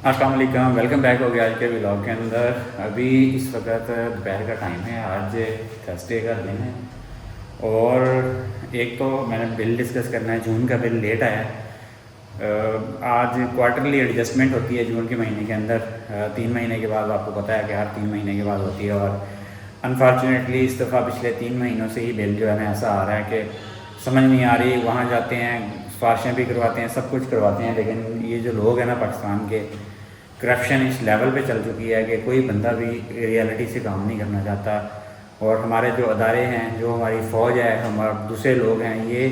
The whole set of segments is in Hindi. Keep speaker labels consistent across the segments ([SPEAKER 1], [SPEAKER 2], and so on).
[SPEAKER 1] अस्सलाम वालेकुम, वेलकम बैक हो गया आज के व्लॉग के अंदर। अभी इस वक्त दोपहर का टाइम है, आज थर्सडे का दिन है और एक तो मैंने बिल डिस्कस करना है। जून का बिल लेट आया है। आज क्वार्टरली एडजस्टमेंट होती है जून के महीने के अंदर। 3 महीने के बाद आपको पता है कि हर 3 महीने के बाद होती है और अनफॉर्चुनेटली इस दफ़ा पिछले 3 महीनों से ही बिल जो है ना ऐसा आ रहा है कि समझ नहीं आ रही। वहाँ जाते हैं, सिफारिशें भी करवाते हैं, सब कुछ करवाते हैं, लेकिन ये जो लोग हैं ना पाकिस्तान के, करप्शन इस लेवल पे चल चुकी है कि कोई बंदा भी रियलिटी से काम नहीं करना चाहता। और हमारे जो अदारे हैं, जो हमारी फ़ौज है, हमारे दूसरे लोग हैं, ये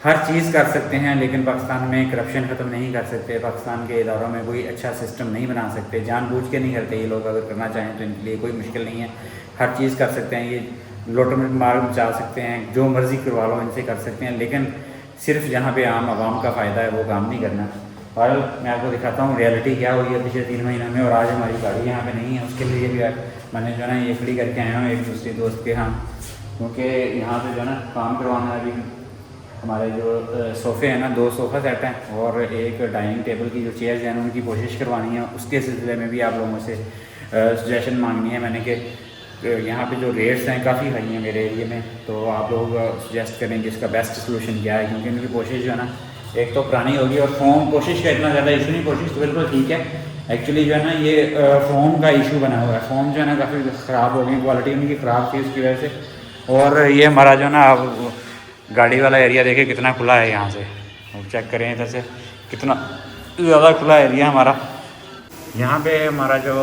[SPEAKER 1] हर चीज़ कर सकते हैं लेकिन पाकिस्तान में करप्शन ख़त्म नहीं कर सकते। पाकिस्तान के इदारों में कोई अच्छा सिस्टम नहीं बना सकते, जानबूझ के नहीं करते ये लोग। अगर करना चाहें तो इनके लिए कोई मुश्किल नहीं है, हर चीज़ कर सकते हैं। ये लूट मार मचा सकते हैं, जो मर्ज़ी करवा लो इनसे कर सकते हैं, लेकिन सिर्फ जहाँ पे आम आवाम का फ़ायदा है वो काम नहीं करना। और मैं आपको दिखाता हूँ रियलिटी क्या हुई है पिछले 3 महीनों में। और आज हमारी गाड़ी यहाँ पे नहीं है, उसके लिए भी मैंने जो है ना ये खड़ी करके आया हूँ एक दूसरे दोस्त के यहाँ, क्योंकि यहाँ पे जो है ना काम करवाना है। अभी हमारे जो सोफ़े हैं ना, 2 सोफ़ा सेट हैं और एक डाइनिंग टेबल की जो चेयर्स हैं उनकी कोशिश करवानी है। उसके सिलसिले में भी आप लोगों से सजेशन मांगनी है मैंने कि यहाँ पे जो रेट्स हैं काफ़ी हाई हैं मेरे एरिया में, तो आप लोग सजेस्ट करें कि इसका बेस्ट सलूशन क्या है। क्योंकि इनकी कोशिश जो है ना एक तो पुरानी होगी और फ़ोन कोशिश का इतना ज़्यादा इशू नहीं। कोशिश तो बिल्कुल ठीक है, एक्चुअली जो है ना ये फ़ोन का इशू बना हुआ है। फ़ोन जो है ना काफ़ी ख़राब हो गई, क्वालिटी उनकी ख़राब थी उसकी वजह से। और ये हमारा जो है ना अब गाड़ी वाला एरिया देखे कितना खुला है यहाँ से, और चेक करें इधर से कितना ज़्यादा खुला एरिया हमारा। यहाँ पे हमारा जो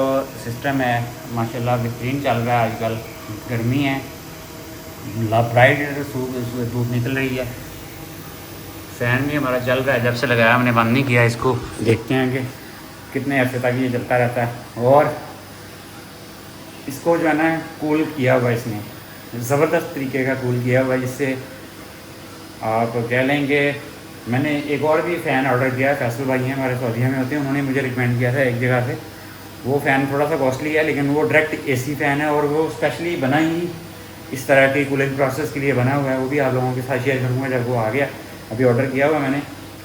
[SPEAKER 1] सिस्टम है माशाल्लाह बेहतरीन चल रहा है। आजकल गर्मी है, ब्राइट धूप निकल रही है, फ़ैन भी हमारा चल रहा है। जब से लगाया हमने बंद नहीं किया इसको, देखते हैं कि कितने अर्से तक ये चलता रहता है। और इसको जो है ना कूल किया हुआ इसने, ज़बरदस्त तरीके का कूल किया हुआ, जिससे आप कह लेंगे। मैंने एक और भी फ़ैन ऑर्डर किया, फैसल भाई हैं हमारे सऊदीया में होते हैं, उन्होंने मुझे रिकमेंड किया था एक जगह से। वो फ़ैन थोड़ा सा कॉस्टली है लेकिन वो डायरेक्ट एसी फ़ैन है और वो स्पेशली बना ही इस तरह के कूलिंग प्रोसेस के लिए बना हुआ है। वो भी आप लोगों के साथ शेयर करूँगा जब वो आ गया। अभी ऑर्डर किया हुआ मैंने,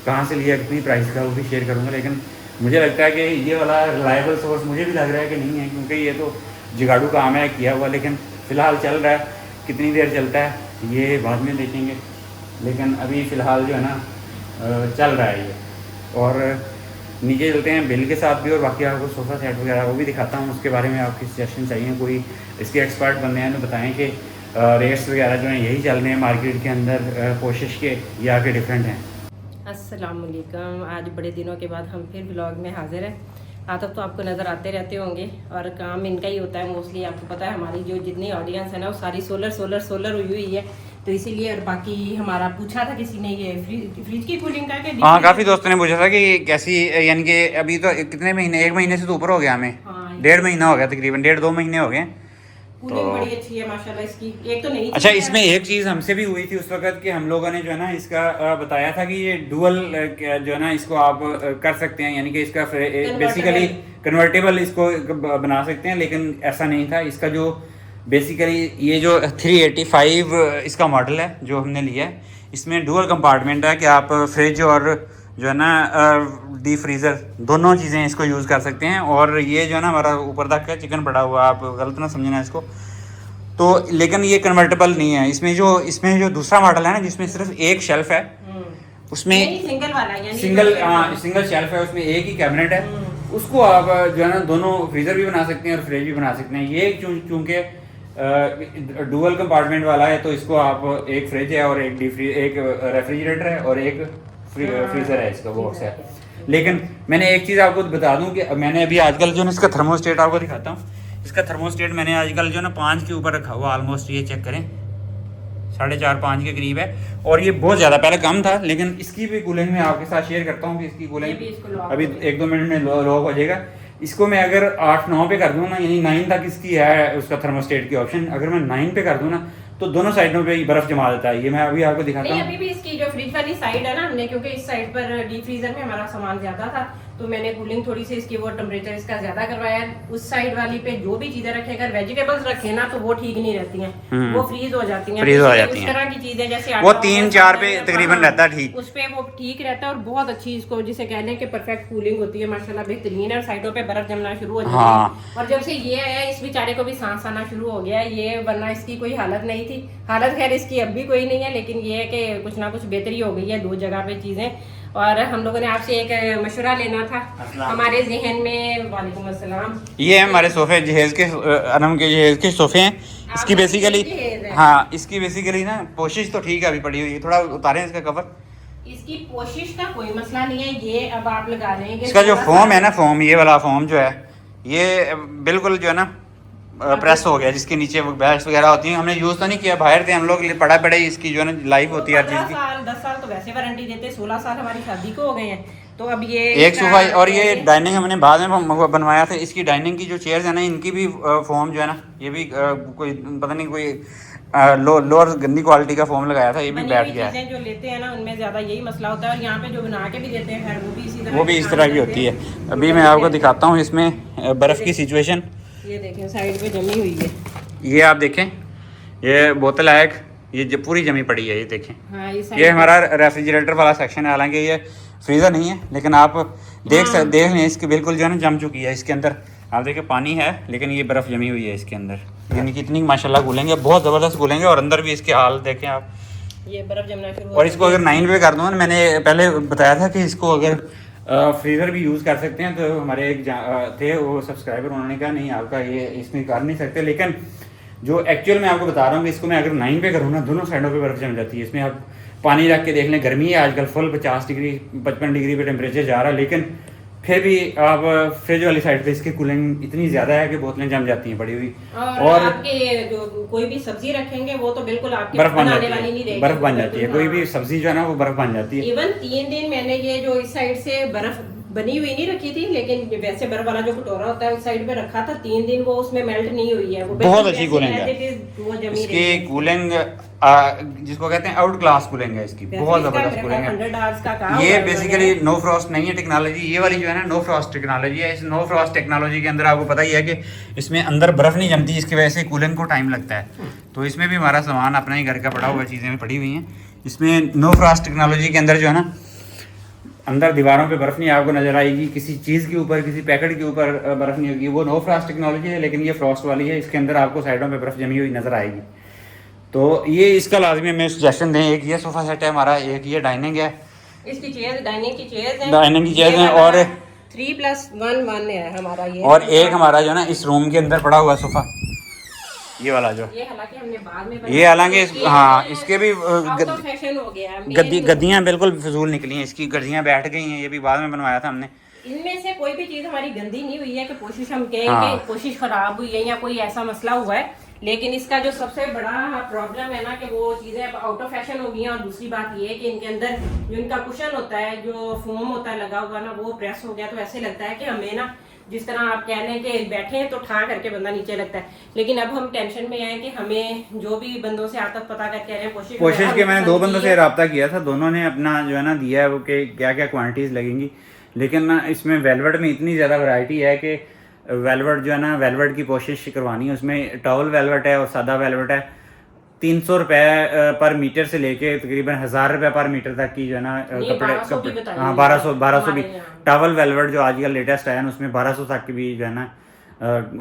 [SPEAKER 1] कहाँ से लिया, कितनी प्राइस का, वो भी शेयर करूँगा। लेकिन मुझे लगता है कि ये वाला रिलायबल सोर्स मुझे भी लग रहा है कि नहीं है, क्योंकि ये तो जुगाड़ू काम है किया हुआ, लेकिन फ़िलहाल चल रहा है। कितनी देर चलता है ये बाद में देखेंगे, लेकिन अभी फ़िलहाल जो है ना चल रहा है ये। और नीचे चलते हैं बिल के साथ भी, और बाकी आपको सोफ़ा सेट वगैरह वो भी दिखाता हूँ। उसके बारे में आपकी सजेशन चाहिए, कोई इसके एक्सपर्ट बंदे हैं तो बताएं कि रेट्स वगैरह जो हैं यही चल रहे हैं मार्केट के अंदर कोशिश के, या के डिफरेंट हैं।
[SPEAKER 2] अस्सलाम वालेकुम। आज बड़े दिनों के बाद हम फिर व्लॉग में हाजिर हैं। आदत तो आपको नज़र आते रहते होंगे और काम इनका ही होता है मोस्टली। आपको पता है हमारी जो जितनी ऑडियंस है ना वो सारी सोलर हुई हुई है, तो इसीलिए। और बाकी हमारा पूछा था किसी ने ये फ्रिज की कूलिंग का क्या?
[SPEAKER 1] हाँ, काफ़ी दोस्तों ने पूछा था कि कैसी, यानी कि अभी तो कितने महीने, 1 महीने से तो ऊपर हो गया हमें।
[SPEAKER 2] हाँ,
[SPEAKER 1] 1.5 महीना हो गया तकरीबन, 1.5-2 महीने हो गए।
[SPEAKER 2] कूलिंग बड़ी अच्छी है माशाल्लाह इसकी। एक तो नहीं,
[SPEAKER 1] अच्छा, इसमें एक चीज़ हमसे भी हुई थी उस वक्त कि हम लोगों ने जो है ना इसका बताया था कि ये डुअल जो है ना इसको आप कर सकते हैं, यानी कि इसका बेसिकली कन्वर्टेबल इसको बना सकते हैं, लेकिन ऐसा नहीं था। इसका जो बेसिकली ये जो 385 इसका मॉडल है जो हमने लिया है, इसमें डुअल कंपार्टमेंट है कि आप फ्रिज और जो है ना डीप फ्रीज़र दोनों चीज़ें इसको यूज़ कर सकते हैं। और ये जो है ना हमारा ऊपर तक है चिकन पड़ा हुआ, आप गलत ना समझना इसको। तो लेकिन ये कन्वर्टेबल नहीं है। इसमें जो दूसरा मॉडल है ना जिसमें सिर्फ एक शेल्फ है, उसमें
[SPEAKER 2] सिंगल वाला, यानी
[SPEAKER 1] सिंगल शेल्फ है, उसमें एक ही कैबिनेट है। उसको आप जो है ना दोनों फ्रीज़र भी बना सकते हैं और फ्रिज भी बना सकते हैं। ये चूँकि डुअल कंपार्टमेंट वाला है तो इसको आप एक फ्रिज है और एक रेफ्रिजरेटर है और एक फ्रीज़र है, इसका बॉक्स है। लेकिन मैंने एक चीज़ आपको बता दूं कि मैंने अभी आजकल जो है इसका थर्मोस्टेट आपको दिखाता हूँ। इसका थर्मोस्टेट मैंने आजकल जो है ना 5 के ऊपर रखा हुआ ऑलमोस्ट, ये चेक करें 4.5-5 के करीब है। और ये बहुत ज़्यादा पहले कम था, लेकिन इसकी भी कूलिंग में आपके साथ शेयर करता हूँ कि इसकी कूलिंग अभी 1-2 मिनट में लॉक हो जाएगा। इसको मैं अगर 8-9 पे कर दूँ ना, यानी 9 तक इसकी है उसका थर्मोस्टेट की ऑप्शन, अगर मैं 9 पे कर दूँ ना तो दोनों साइडों पे बर्फ़ जमा देता है। ये मैं अभी आपको दिखाता हूँ।
[SPEAKER 2] अभी भी इसकी जो फ्रिज वाली साइड है ना, हमने क्योंकि इस साइड पर डीप फ्रीजर में हमारा सामान ज़्यादा था तो मैंने कूलिंग थोड़ी सी इसकी वो टेम्परेचर इसका ज़्यादा करवाया। उस साइड वाली पे जो भी चीज़ें रखें, अगर वेजिटेबल्स रखें ना तो वो ठीक नहीं रहती हैं, वो फ्रीज हो जाती हैं।
[SPEAKER 1] फ्रीज हो जाती
[SPEAKER 2] इस
[SPEAKER 1] हैं।
[SPEAKER 2] तरह की चीज़ें जैसे
[SPEAKER 1] वो 3-4 पे तकरीबन रहता है ठीक,
[SPEAKER 2] उस पर वो ठीक रहता है और बहुत अच्छी इसको जिसे कह लें कि परफेक्ट कूलिंग होती है माशाल्लाह, बेहतरीन है। और साइडों पे बर्फ जमना शुरू हो जाती है। और जब से ये आया इस बेचारे को भी सांस आना शुरू हो गया है, ये वरना इसकी कोई हालत नहीं थी। हालत खैर इसकी अब भी कोई नहीं है, लेकिन ये है कि कुछ ना कुछ बेहतरी हो गई है 2 जगह पे चीज़ें। और हम लोगों ने आपसे एक मशवरा लेना था हमारे जहन में। वालेकुम अस्सलाम।
[SPEAKER 1] ये है हमारे सोफे जहेज के, अनम के जहेज के सोफे हैं। इसकी बेसिकली हाँ, इसकी बेसिकली ना पोशिश तो ठीक है अभी पड़ी हुई है, थोड़ा उतारें इसका कवर।
[SPEAKER 2] इसकी पोशिश का कोई मसला नहीं है, ये अब आप लगा लेंगे।
[SPEAKER 1] इसका जो फोम है ना, फोम ये वाला फोम जो है ये बिल्कुल जो है ना प्रेस हो गया, जिसके नीचे वो बैग्स वगैरह होती हैं। हमने यूज़ तो नहीं किया, बाहर थे हम लोग, पड़ा इसकी जो है ना लाइफ होती है हर चीज़ की।
[SPEAKER 2] 10 साल तो वैसे वारंटी देते, 16 साल हमारी शादी को हो गए हैं। तो अब ये
[SPEAKER 1] एक सोफा और ये डाइनिंग हमने बाद में बनवाया था। इसकी डाइनिंग की जो चेयर्स है ना, इनकी भी फोम जो है ना, ये भी कोई पता नहीं कोई लोअर गंदी क्वालिटी का फोम लगाया था, ये भी बैठ गया है।
[SPEAKER 2] जो लेते हैं ना उनमें ज़्यादा यही मसला होता है। और यहाँ पे जो बना के भी देते हैं खैर
[SPEAKER 1] वो भी इस तरह की होती है। अभी मैं आपको दिखाता हूँ इसमें बर्फ़ की सिचुएशन।
[SPEAKER 2] ये देखें साइड पे जमी हुई है,
[SPEAKER 1] ये आप देखें, ये बोतल है एक, ये पूरी जमी पड़ी है, ये देखें।
[SPEAKER 2] हाँ,
[SPEAKER 1] ये हमारा रेफ्रिजरेटर वाला सेक्शन है, हालांकि ये फ्रीज़र नहीं है, लेकिन आप देख लें इसकी बिल्कुल जो है ना जम चुकी है। इसके अंदर आप देखिए पानी है, लेकिन ये बर्फ़ जमी हुई है इसके अंदर, यानी कि इतनी माशाल्लाह घुलेंगे, बहुत ज़बरदस्त घुलेंगे। और अंदर भी इसके हाल देखें आप,
[SPEAKER 2] ये बर्फ़ जमना शुरू।
[SPEAKER 1] और इसको अगर 9 पे कर दूँ, मैंने पहले बताया था कि इसको अगर फ्रीज़र भी यूज़ कर सकते हैं, तो हमारे एक थे वो सब्सक्राइबर, उन्होंने कहा नहीं आपका ये इसमें कर नहीं सकते। लेकिन जो एक्चुअल मैं आपको बता रहा हूँ कि इसको मैं अगर 9 पे करूँ ना, दोनों साइडों पे बर्फ़ जम जाती है। इसमें आप पानी रख के देख लें, गर्मी है आजकल, फुल 50 डिग्री 55 डिग्री पे टेम्परेचर जा रहा है, लेकिन फिर भी आप फ्रिज वाली साइड पे इसकी कूलिंग इतनी ज़्यादा है कि बोतलें जम जाती हैं पड़ी हुई। और
[SPEAKER 2] आपके जो कोई भी सब्जी रखेंगे वो तो बिल्कुल आपके
[SPEAKER 1] बर्फ़ बन जाती
[SPEAKER 2] वाली नहीं
[SPEAKER 1] है,
[SPEAKER 2] रहेगी,
[SPEAKER 1] बर्फ़ बन जाती है। कोई भी सब्जी जो है ना वो बर्फ़ बन जाती है।
[SPEAKER 2] इवन 3 दिन मैंने ये जो इस साइड से बर्फ बनी हुई नहीं रखी थी, लेकिन वैसे बर्फ वाला जो कटोरा होता है उस साइड पे रखा था, 3 दिन वो उसमें मेल्ट नहीं हुई है। वो
[SPEAKER 1] बहुत अच्छी कूलिंग है
[SPEAKER 2] इसकी
[SPEAKER 1] कूलिंग, जिसको कहते हैं आउट क्लास कूलिंग है इसकी, बहुत ज़बरदस्त कूलिंग है। ये बेसिकली नो फ्रॉस्ट नहीं है टेक्नोलॉजी, ये वाली जो है ना नो फ्रॉस्ट टेक्नोलॉजी है। इस नो फ्रॉस्ट टेक्नोलॉजी के अंदर आपको पता ही है कि इसमें अंदर बर्फ़ नहीं जमती, इसकी वजह से कूलिंग को टाइम लगता है। तो इसमें भी हमारा सामान अपना ही घर का पड़ा हुआ चीज़ें पड़ी हुई हैं। इसमें नो फ्रॉस्ट टेक्नोलॉजी के अंदर जो है ना, अंदर दीवारों पे बर्फ़ नहीं आपको नज़र आएगी, किसी चीज़ के ऊपर, किसी पैकेट के ऊपर बर्फ़ नहीं होगी, वो नो फ्रॉस्ट टेक्नोलॉजी है। लेकिन ये फ्रॉस्ट वाली है, इसके अंदर आपको साइडों पे बर्फ़ जमी हुई नज़र आएगी। तो ये इसका लाजमी हमें सजेशन दें। एक ये सोफ़ा सेट है हमारा, एक ये डाइनिंग है,
[SPEAKER 2] इसकी चेयर डाइनिंग की चेयर्स हैं,
[SPEAKER 1] डाइनिंग की चेयर्स हैं, और
[SPEAKER 2] 3+1 है हमारा ये।
[SPEAKER 1] और एक हमारा जो है ना इस रूम के अंदर पड़ा हुआ सोफ़ा, ये वाला जो,
[SPEAKER 2] ये हालांकि हमने बाद में
[SPEAKER 1] ये हालांकि हाँ इसके भी
[SPEAKER 2] फैशन हो गया,
[SPEAKER 1] गद्दियाँ बिल्कुल फिजूल निकली हैं, इसकी गद्दियाँ बैठ गई हैं, ये भी बाद में बनवाया था हमने।
[SPEAKER 2] इनमें से कोई भी चीज़ हमारी गंदी नहीं हुई है कि कोशिश हम कहें कि कोशिश खराब हुई है या कोई ऐसा मसला हुआ है। लेकिन इसका जो सबसे बड़ा प्रॉब्लम है ना कि वो चीज़ें अब आउट ऑफ फैशन हो गई हैं। और दूसरी बात ये है कि इनके अंदर जो इनका कुशन होता है, जो फोम होता है लगा हुआ ना, वो प्रेस हो गया, तो ऐसे लगता है कि हमें ना जिस तरह आप कह लें कि बैठे हैं तो ठा करके बंदा नीचे लगता है। लेकिन अब हम टेंशन में आए कि हमें जो भी बंदों से आता पता करके रहे हैं, कोशिश
[SPEAKER 1] के मैंने 2 बंदों से रब्ता किया था, दोनों ने अपना जो है ना दिया है वो कि क्या क्या क्वांटिटीज़ लगेंगी। लेकिन ना इसमें वेलवेट में इतनी ज़्यादा वैरायटी है कि वेलवेट जो है ना, वेलवेट की कोशिश करवानी है। उसमें टॉवल वेलवेट है और सादा वेलवेट है। 300 रुपये पर मीटर से लेके तकरीबन 1000 रुपये पर मीटर तक की जो है ना कपड़े हाँ 1200 भी। टॉवल वेलवेट जो आजकल लेटेस्ट आया ना, उसमें 1200 तक की भी जो है ना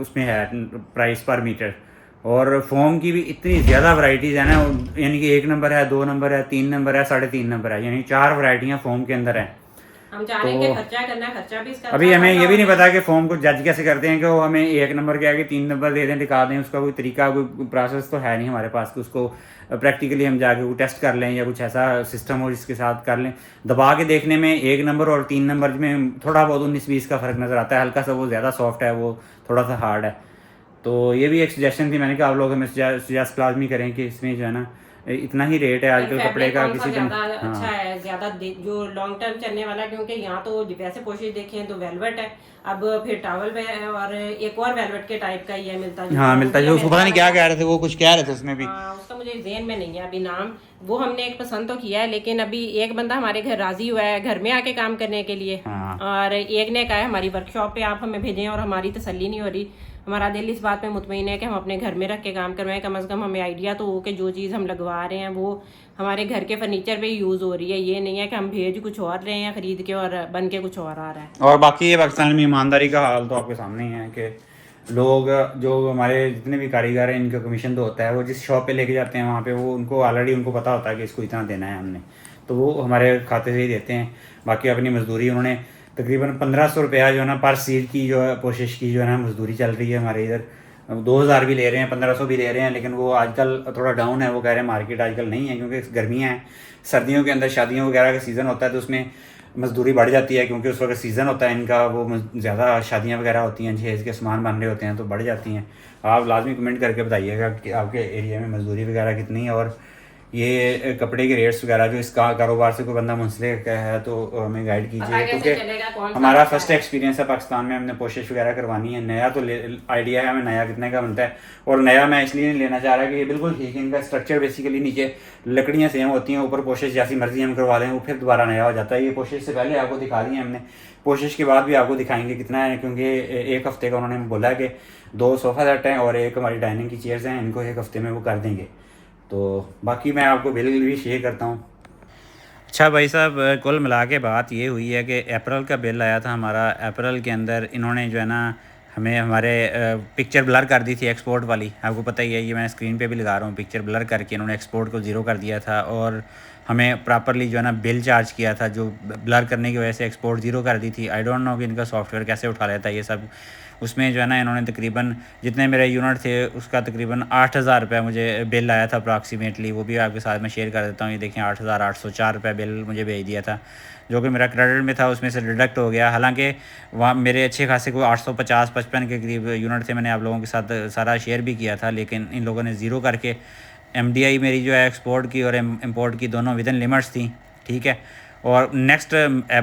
[SPEAKER 1] उसमें है प्राइस पर मीटर। और फोम की भी इतनी ज़्यादा वैरायटीज़ है ना, यानी कि 1 नंबर है, 2 नंबर है, 3 नंबर है, 3.5 नंबर है, यानी 4 वैरायटियाँ फोम के अंदर हैं।
[SPEAKER 2] हम चाह रहे हैं कि खर्चा करना है, खर्चा भी इसका
[SPEAKER 1] अभी हमें ये भी नहीं पता कि फॉर्म को जज कैसे करते हैं कि वो हमें 1 नंबर के आगे 3 नंबर दे दें, दिखा दें। उसका कोई तरीका, कोई प्रोसेस तो है नहीं हमारे पास कि उसको प्रैक्टिकली हम जाके वो टेस्ट कर लें या कुछ ऐसा सिस्टम हो जिसके साथ कर लें। दबा के देखने में 1 नंबर और 3 नंबर में थोड़ा बहुत 19-20 का फ़र्क नज़र आता है, हल्का सा वो ज़्यादा सॉफ्ट है, वो थोड़ा सा हार्ड है। तो ये भी एक सजेशन थी, मैंने कहा आप लोग हमें सजेस्ट लाजमी करें कि इसमें जो है ना इतना ही रेट है आजकल कपड़े का किसी
[SPEAKER 2] ज़्यादा
[SPEAKER 1] का।
[SPEAKER 2] अच्छा
[SPEAKER 1] हाँ
[SPEAKER 2] है, ज़्यादा जो लॉन्ग टर्म चलने वाला है, क्योंकि यहाँ तो वैसे पोशिश देखें तो वेलवेट है, अब फिर टावल पे है, और एक और वेलवेट के टाइप का ही है मिलता जुलता,
[SPEAKER 1] हाँ मिलता
[SPEAKER 2] मुझे
[SPEAKER 1] है, उसको पता नहीं क्या
[SPEAKER 2] लगा।
[SPEAKER 1] कह रहे थे, वो कुछ कह रहे थे उसमें भी।
[SPEAKER 2] हाँ, उसका मुझे ज़हन में नहीं है अभी नाम। वो हमने एक पसंद तो किया है, लेकिन अभी एक बंदा हमारे घर राजी हुआ है घर में आके काम करने के लिए,
[SPEAKER 1] हाँ
[SPEAKER 2] और एक ने कहा है हमारी वर्कशॉप पे आप हमें भेजें, और हमारी तसल्ली नहीं हो रही। हमारा दिल इस बात पे मुतमईन है कि हम अपने घर में रख के काम करवाएं, कम से कम हमें आइडिया तो हो कि जो चीज़ हम लगवा रहे हैं वो हमारे घर के फर्नीचर पे ही यूज़ हो रही है, ये नहीं है कि हम भेज कुछ और रहे हैं खरीद के और बन के कुछ और आ रहा है।
[SPEAKER 1] और बाकी ये पाकिस्तान में ईमानदारी का हाल तो आपके सामने ही है कि लोग जो हमारे जितने भी कारीगर हैं इनका कमीशन तो होता है, वो जिस शॉप पे लेके जाते हैं वहाँ पे वो उनको ऑलरेडी उनको पता होता है कि इसको इतना देना है हमने, तो वो हमारे खाते से ही देते हैं। बाकी अपनी मजदूरी उन्होंने तकरीबन 1500 रुपया जो है ना पर सीट की जो है कोशिश की जो है ना मजदूरी चल रही है हमारे इधर। 2000 भी ले रहे हैं, 1500 भी ले रहे हैं, लेकिन वो आजकल थोड़ा डाउन है। वो कह रहे हैं मार्केट आजकल नहीं है क्योंकि गर्मियाँ हैं, सर्दियों के अंदर शादियों वगैरह का सीज़न होता है तो उसमें मजदूरी बढ़ जाती है क्योंकि उस वक्त सीज़न होता है इनका, वो ज़्यादा शादियां वगैरह होती हैं, जहेज़ के सामान बन रहे होते हैं तो बढ़ जाती हैं। आप लाजमी कमेंट करके बताइएगा कि आपके एरिया में मजदूरी वगैरह कितनी है, और ये कपड़े के रेट्स वगैरह जो इसका कारोबार से कोई बंदा मुंसलिक है तो हमें गाइड कीजिए, क्योंकि हमारा फर्स्ट एक्सपीरियंस है पाकिस्तान में, हमने कोशिश वगैरह करवानी है। नया तो आइडिया है हमें नया कितने का बनता है, और नया मैं इसलिए नहीं लेना चाह रहा कि ये बिल्कुल ठीक है, इनका स्ट्रक्चर बेसिकली नीचे लकड़ियाँ सेम होती हैं, ऊपर कोशिश जैसी मर्जी हम करवा लें वो फिर दोबारा नया हो जाता है। ये कोशिश से पहले आपको दिखा दी है हमने, कोशिश के बाद भी आपको दिखाएंगे कितना है, क्योंकि एक हफ्ते का उन्होंने बोला कि 2 सोफ़ा सेट हैं और एक हमारी डाइनिंग की चेयर्स हैं, इनको एक हफ्ते में वो कर देंगे। तो बाकी मैं आपको बिल भी शेयर करता हूँ। अच्छा भाई साहब, कुल मिला के बात ये हुई है कि अप्रैल का बिल आया था हमारा। अप्रैल के अंदर इन्होंने जो है ना हमें हमारे पिक्चर ब्लर कर दी थी एक्सपोर्ट वाली, आपको पता ही है, ये मैं स्क्रीन पे भी लगा रहा हूँ, पिक्चर ब्लर करके इन्होंने एक्सपोर्ट को ज़ीरो कर दिया था, और हमें प्रॉपरली जो है ना बिल चार्ज किया था जो ब्लर करने की वजह से एक्सपोर्ट ज़ीरो कर दी थी। आई डोंट नो कि इनका सॉफ्टवेयर कैसे उठा लेता है ये सब। उसमें जो है ना इन्होंने तकरीबन जितने मेरे यूनिट थे उसका तकरीबन 8000 रुपये मुझे बिल आया था अप्रॉक्सीमेटली, वो भी आपके साथ मैं शेयर कर देता हूँ। ये देखें 8804 रुपये बिल मुझे भेज दिया था, जो कि मेरा क्रेडिट में था, उसमें से डिडक्ट हो गया। हालांकि वहाँ मेरे अच्छे खासे कोई 850-55 के करीब यूनिट थे, मैंने आप लोगों के साथ सारा शेयर भी किया था, लेकिन इन लोगों ने ज़ीरो करके MDI मेरी जो है एक्सपोर्ट की और इम्पोर्ट की दोनों विद इन लिमिट्स थी, ठीक है। और नेक्स्ट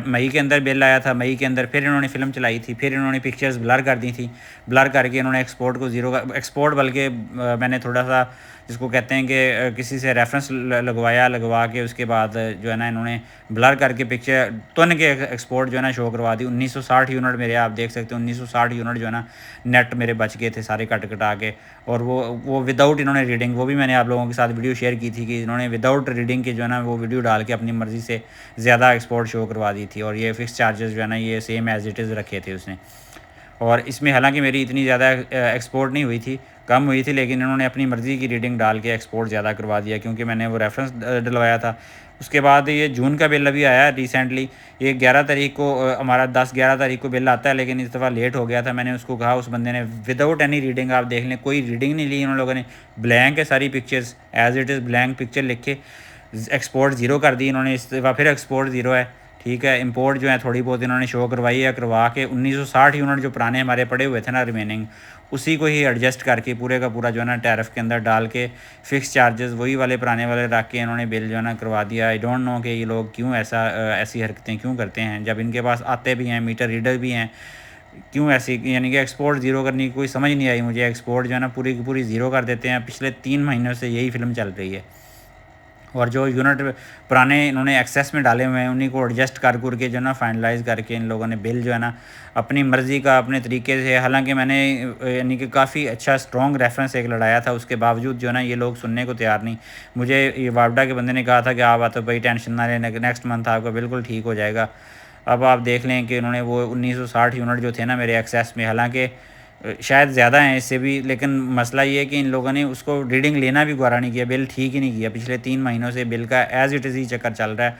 [SPEAKER 1] मई के अंदर बिल आया था, मई के अंदर फिर इन्होंने फ़िल्म चलाई थी, फिर इन्होंने पिक्चर्स ब्लर कर दी थी, ब्लर करके इन्होंने एक्सपोर्ट को ज़ीरो एक्सपोर्ट बल्कि मैंने थोड़ा सा जिसको कहते हैं कि किसी से रेफरेंस लगवा के उसके बाद जो है ना इन्होंने ब्लर करके पिक्चर तुन के एक्सपोर्ट जो है ना शो करवा दी। 1960 यूनिट मेरे, आप देख सकते हो 1960 यूनिट जो है ना नेट मेरे बच गए थे सारे कट कटा के, और वो विदाउट इन्होंने रीडिंग, वो भी मैंने आप लोगों के साथ वीडियो शेयर की थी कि इन्होंने विदाउट रीडिंग के जो है ना वो वीडियो डाल के अपनी मर्ज़ी से ज़्यादा एक्सपोर्ट शो करवा दी थी, और ये फ़िक्स चार्जेस जो है ना ये सेम एज़ इट इज़ रखे थे उसने। और इसमें हालांकि मेरी इतनी ज़्यादा एक्सपोर्ट नहीं हुई थी, कम हुई थी, लेकिन इन्होंने अपनी मर्ज़ी की रीडिंग डाल के एक्सपोर्ट ज़्यादा करवा दिया क्योंकि मैंने वो रेफरेंस डलवाया था। उसके बाद ये जून का बिल अभी आया रिसेंटली, ये 11 तारीख को हमारा 10-11 तारीख को बिल आता है, लेकिन इस दफ़ा लेट हो गया था। मैंने उसको कहा, उस बंदे ने विदाउट एनी रीडिंग, आप देख लें कोई रीडिंग नहीं ली उन लोगों ने, ब्लैंक है सारी pictures, as it is blank picture लिख के एक्सपोर्ट ज़ीरो कर दी इन्होंने। इस दफ़ा फिर एक्सपोर्ट ज़ीरो है, ठीक है। इंपोर्ट जो है थोड़ी बहुत इन्होंने शो करवाई है, करवा के 1960 यूनिट जो पुराने हमारे पड़े हुए थे ना रिमेनिंग, उसी को ही एडजस्ट करके पूरे का पूरा जो है ना टैरिफ के अंदर डाल के फ़िक्स चार्जेस वही वाले पुराने वाले रख के इन्होंने बिल जो है ना करवा दिया। आई डोंट नो कि ये लोग क्यों ऐसी हरकतें क्यों करते हैं, जब इनके पास आते भी हैं, मीटर रीडर भी हैं, क्यों ऐसी, यानी कि एक्सपोर्ट ज़ीरो करने की कोई समझ नहीं आई मुझे। एक्सपोर्ट जो है ना पूरी की पूरी ज़ीरो कर देते हैं। पिछले 3 महीनों से यही फ़िल्म चल रही है, और जो यूनिट पुराने इन्होंने एक्सेस में डाले हुए हैं उन्हीं को एडजस्ट कर के जो है ना फाइनलाइज़ करके इन लोगों ने बिल जो है ना अपनी मर्ज़ी का अपने तरीके से, हालांकि मैंने यानी कि काफ़ी अच्छा स्ट्रॉन्ग रेफरेंस एक लड़ाया था, उसके बावजूद जो है ना ये लोग सुनने को तैयार नहीं। मुझे ये वापडा के बंदे ने कहा था कि आप तो भाई टेंशन ना लें, नेक्स्ट मंथ आपका बिल्कुल ठीक हो जाएगा। अब आप देख लें कि उन्होंने वो 1960 यूनिट जो थे ना मेरे एक्सेस में, हालांकि शायद ज़्यादा हैं इससे भी, लेकिन मसला ये है कि इन लोगों ने उसको रीडिंग लेना भी गवारा नहीं किया, बिल ठीक ही नहीं किया। पिछले 3 महीनों से बिल का एज़ इट इज़ ही चक्कर चल रहा है,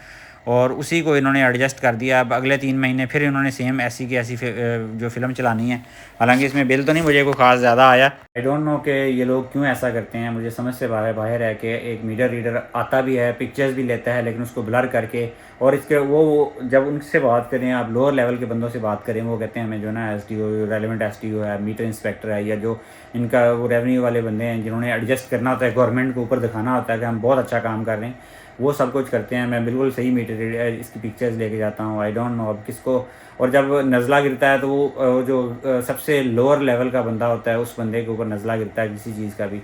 [SPEAKER 1] और उसी को इन्होंने एडजस्ट कर दिया। अब अगले 3 महीने फिर इन्होंने सेम ऐसी की ऐसी जो फ़िल्म चलानी है। हालांकि इसमें बिल तो नहीं मुझे कोई ख़ास ज़्यादा आया। आई डोंट नो कि ये लोग क्यों ऐसा करते हैं, मुझे समझ से बाहर है कि एक मीडिया रीडर आता भी है, पिक्चर्स भी लेता है, लेकिन उसको ब्लर करके, और इसके वो जब उनसे बात करें, आप लोअर लेवल के बंदों से बात करें, वो कहते हैं हमें जो ना SDO रेलिवेंट SDO है, मीटर इंस्पेक्टर है, या जो इनका वो रेवेन्यू वाले बंदे हैं जिन्होंने एडजस्ट करना होता है, गवर्नमेंट को ऊपर दिखाना होता है कि हम बहुत अच्छा काम कर रहे हैं, वो सब कुछ करते हैं। मैं बिल्कुल सही मीटर इसकी पिक्चर्स लेके जाता हूँ। आई डोंट नो अब किसको। और जब नज़ला गिरता है तो वो जो सबसे लोअर लेवल का बंदा होता है, उस बंदे के ऊपर नज़ला गिरता है किसी चीज़ का भी।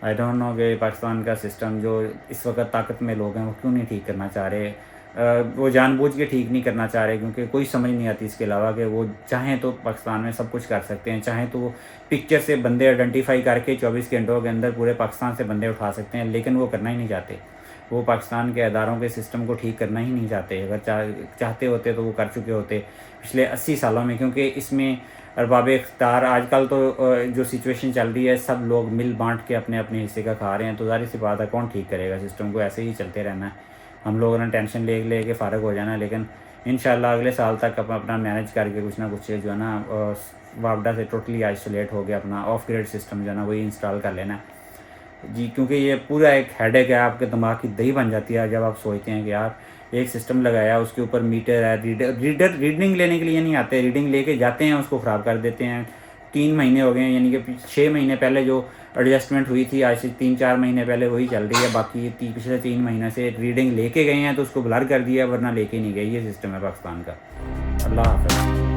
[SPEAKER 1] आई डोंट नो कि पाकिस्तान का सिस्टम जो इस वक्त ताकत में लोग हैं वो क्यों नहीं ठीक करना चाह रहे। वो जानबूझ के ठीक नहीं करना चाह रहे, क्योंकि कोई समझ नहीं आती इसके अलावा कि वो चाहें तो पाकिस्तान में सब कुछ कर सकते हैं, चाहें तो वो पिक्चर से बंदे आइडेंटिफाई करके 24 घंटों के अंदर पूरे पाकिस्तान से बंदे उठा सकते हैं, लेकिन वो करना ही नहीं चाहते। वो पाकिस्तान के अदारों के सिस्टम को ठीक करना ही नहीं चाहते। अगर चाहते होते तो वो कर चुके होते पिछले 80 सालों में, क्योंकि इसमें अरबाब इख्तियार आजकल तो जो सिचुएशन चल रही है, सब लोग मिल बांट के अपने अपने हिस्से का खा रहे हैं, तो ज़ाहिर सी बात है कौन ठीक करेगा सिस्टम को। ऐसे ही चलते रहना है, हम लोगों ने टेंशन ले के फ़ारग हो जाना है। लेकिन इंशाल्लाह अगले साल तक अपना मैनेज करके कुछ ना कुछ जो है ना वापडा से टोटली आइसोलेट हो गया, अपना ऑफ ग्रिड सिस्टम जो है ना वही इंस्टॉल कर लेना है जी। क्योंकि ये पूरा एक हेडेक है, आपके दिमाग की दही बन जाती है जब आप सोचते हैं कि यार एक सिस्टम लगाया, उसके ऊपर मीटर है, रीडिंग लेने के लिए नहीं आते, रीडिंग लेके जाते हैं उसको ख़राब कर देते हैं। 3 महीने हो गए हैं, यानी कि 6 महीने पहले जो एडजस्टमेंट हुई थी, आज से 3-4 महीने पहले वही चल रही है। बाकी पिछले 3 महीने से रीडिंग लेके गए हैं तो उसको ब्लर कर दिया, वरना लेके नहीं गए। ये सिस्टम है पाकिस्तान का। अल्लाह हाफ़िज़।